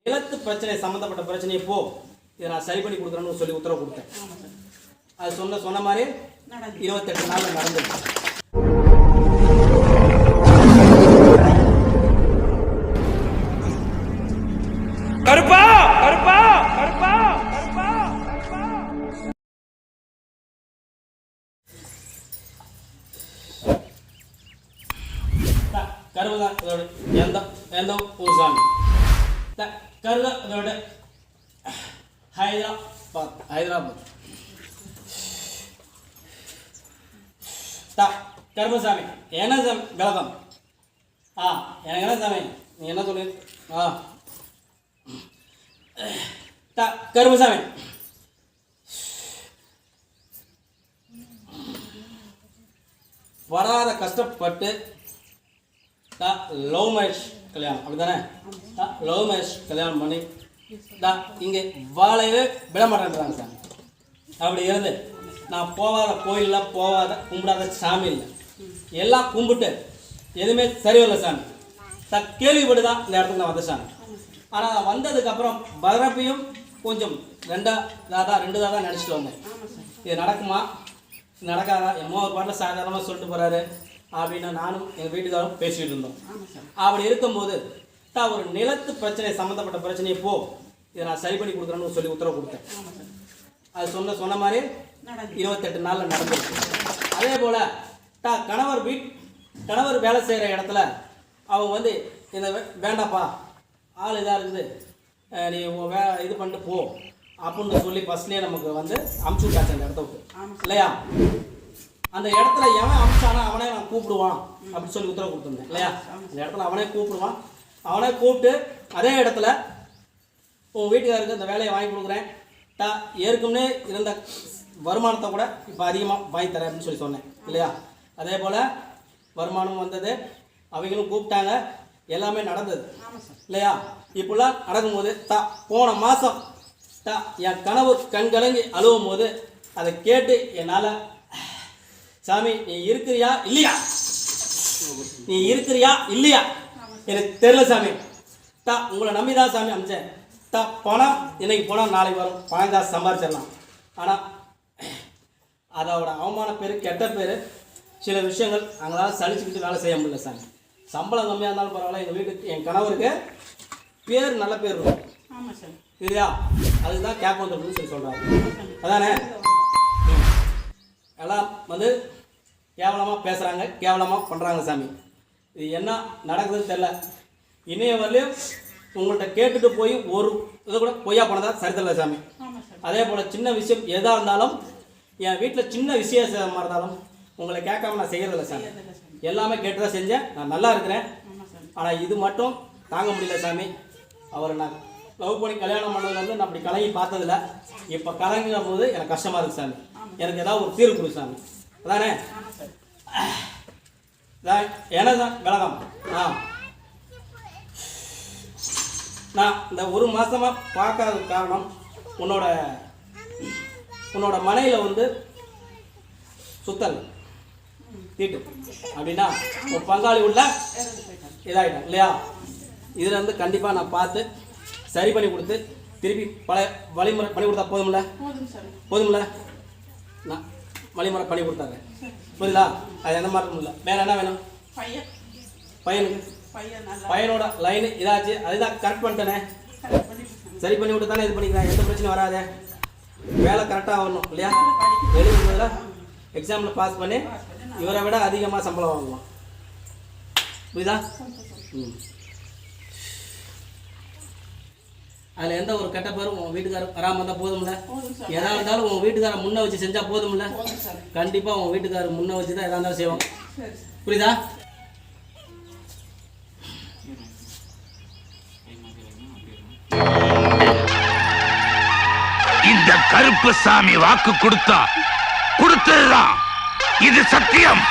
நிலத்து பிரச்சனை சம்மந்தப்பட்ட பிரச்சனையை போ இதை நான் சரி பண்ணி கொடுக்குறேன்னு சொல்லி உத்தரவு கொடுத்தேன். அது சொன்ன மாதிரி 28 நாளில் நடந்துச்சு. கருப்பா கருப்பா கருப்பா கருப்பா கருவதான் இதோட எந்த ஊர் சாமி கருதா இதோட ஹைதராபாத் கருமசாமி என்ன சாமி கலகம் எனக்கு என்ன சாமி நீ என்ன சொல்லு கருமசாமி வராத கஷ்டப்பட்டு லவ் மேரேஜ் கல்யாணம் அப்படிதானே லவ் மேரேஜ் கல்யாணம் பண்ணி இங்கே வாழையவே விட மாட்டேன்றாங்க சாமி. அப்படி இருந்து நான் போகாத கோயிலில் போகாத கும்பிடாத சாமி இல்லை, எல்லாம் கும்பிட்டு எதுவுமே சரி வரல சாமி. கேள்விப்பட்டு தான் இந்த இடத்துக்கு நான் வந்த சாமி. ஆனால் வந்ததுக்கப்புறம் பரப்பையும் கொஞ்சம் ரெண்டு தாதா நினச்சிட்டு வந்தேன். இது நடக்குமா நடக்காதா என்னமோ ஒரு பாட்டில் சாதாரணமாக சொல்லிட்டு போகிறாரு அப்படின்னு நானும் எங்கள் வீட்டுக்காரும் பேசிகிட்டு இருந்தோம். அப்படி இருக்கும்போது ஒரு நிலத்து பிரச்சனை சம்மந்தப்பட்ட பிரச்சனையை போ இதை நான் சரி பண்ணி கொடுக்குறேன்னு சொல்லி உத்தரவு கொடுத்தேன். அது சொன்ன மாதிரி 28 நாளில் நடந்துச்சு. அதே போல் கணவர் வேலை செய்கிற இடத்துல அவங்க வந்து இந்த வேண்டாப்பா ஆள் இதாக இருக்குது நீ இது பண்ணிட்டு போ அப்படின்னு சொல்லி ஃபஸ்ட்லேயே நமக்கு வந்து அமுச்சு விட்டாச்சு அந்த இடத்த விட்டு இல்லையா. அந்த இடத்துல எவன் அமிச்சானா அவனே நான் கூப்பிடுவான் அப்படின்னு சொல்லி உத்தரவு கொடுத்துருந்தேன் இல்லையா. அந்த இடத்துல அவனே கூப்பிடுவான், அவனே கூப்பிட்டு அதே இடத்துல உன் வீட்டுக்காருக்கு அந்த வேலையை வாங்கி கொடுக்குறேன், ஏற்கனவே இருந்த வருமானத்தை கூட இப்போ அதிகமாக வாங்கி தரேன் அப்படின்னு சொல்லி சொன்னேன் இல்லையா. அதே போல் வருமானம் வந்தது, அவங்களும் கூப்பிட்டாங்க, எல்லாமே நடந்தது இல்லையா. இப்படிலாம் நடக்கும்போது போன மாதம் என் கனவு கண்கலங்கி அழுவும் போது அதை கேட்டு என்னால் சாமி நீ இருக்கிறியா இல்லையா எனக்கு தெரியல சாமி. உங்களை நம்பி தான் சாமி அமிச்சேன். பணம் இன்னைக்கு போனால் நாளைக்கு வரும், பணம் தான் சம்பாரிச்சிடலாம். ஆனால் அதோட அவமான பேர் கெட்ட பேர் சில விஷயங்கள் அங்களால் சலிச்சுக்கிட்டு வேலை செய்ய முடியல சாமி. சம்பளம் கம்மியாக இருந்தாலும் பரவாயில்ல, எங்கள் வீட்டுக்கு என் கணவருக்கு பேர் நல்ல பேர் இருக்கும் இல்லையா. அதுதான் கேப் வந்துடும் சொல்லி சொல்கிறாங்க அதானே. எல்லாம் வந்து கேவலமாக பேசுகிறாங்க, கேவலமாக பண்ணுறாங்க சாமி. இது என்ன நடக்குதுன்னு தெரில. இணைய வரலையும் உங்கள்கிட்ட கேட்டுட்டு போய் ஒரு இதை கூட பொய்யா போனதா சரித்தில்லை சாமி. அதே போல் சின்ன விஷயம் எதாக இருந்தாலும் என் வீட்டில் சின்ன விசேஷமாக இருந்தாலும் உங்களை கேட்காம நான் செய்கிறதில்ல சாமி. எல்லாமே கேட்டு தான் செஞ்சேன், நான் நல்லா இருக்கிறேன். ஆனால் இது மட்டும் தாங்க முடியல சாமி. அவரை நான் லவ் பண்ணி கல்யாணம் பண்ணது வந்து நான் அப்படி கலங்கி பார்த்ததில்ல. இப்போ கலங்கிற போது எனக்கு கஷ்டமாக இருக்குது சாமி. எனக்கு ஏதாவது ஒரு தீர்வு கொடு சாமி. அதானே என்னதான் கலகம். நான் இந்த ஒரு மாதமாக பார்க்காத காரணம் உன்னோட மனையில் வந்து சுத்தல் தீட்டு அப்படின்னா ஒரு பங்காளி உள்ள இதாகிட்டேன் இல்லையா. இதில் வந்து கண்டிப்பாக நான் பார்த்து சரி பண்ணி கொடுத்து திருப்பி பழைய வழிமுறை பண்ணி கொடுத்தா போதும்ல. நான் வழிமுறை பண்ணி கொடுத்தாங்க புரியுதா. அது எந்த மாதிரி இல்லை. வேறு என்ன வேணும் பையனுக்கு பையனோட லைனு இதாச்சு, அதுதான் கரெக்ட் பண்ணிட்டேனே. சரி பண்ணி விட்டு தானே இது பண்ணிக்கிறேன், எந்த பிரச்சனையும் வராது. வேலை கரெக்டாக வரணும் இல்லையா. எழுதும்போதில் எக்ஸாமில் பாஸ் பண்ணி இவரை விட அதிகமாக சம்பளம் வாங்குவோம் புரியுதா. அதில் எந்த ஒரு கெட்ட பேரும் உங்கள் வீட்டுக்காரர் வராமல் இருந்தால் போதும்ல. எதாக இருந்தாலும் உங்கள் வீட்டுக்காரர் முன்னே வச்சு செஞ்சால் போதும்ல. கண்டிப்பாக உங்கள் வீட்டுக்காரர் முன்னே வச்சு தான் எதாக இருந்தாலும் செய்வோம் புரியுதா. இந்த கருப்பசாமி வாக்கு கொடுத்ததுதான், இது சத்தியம்.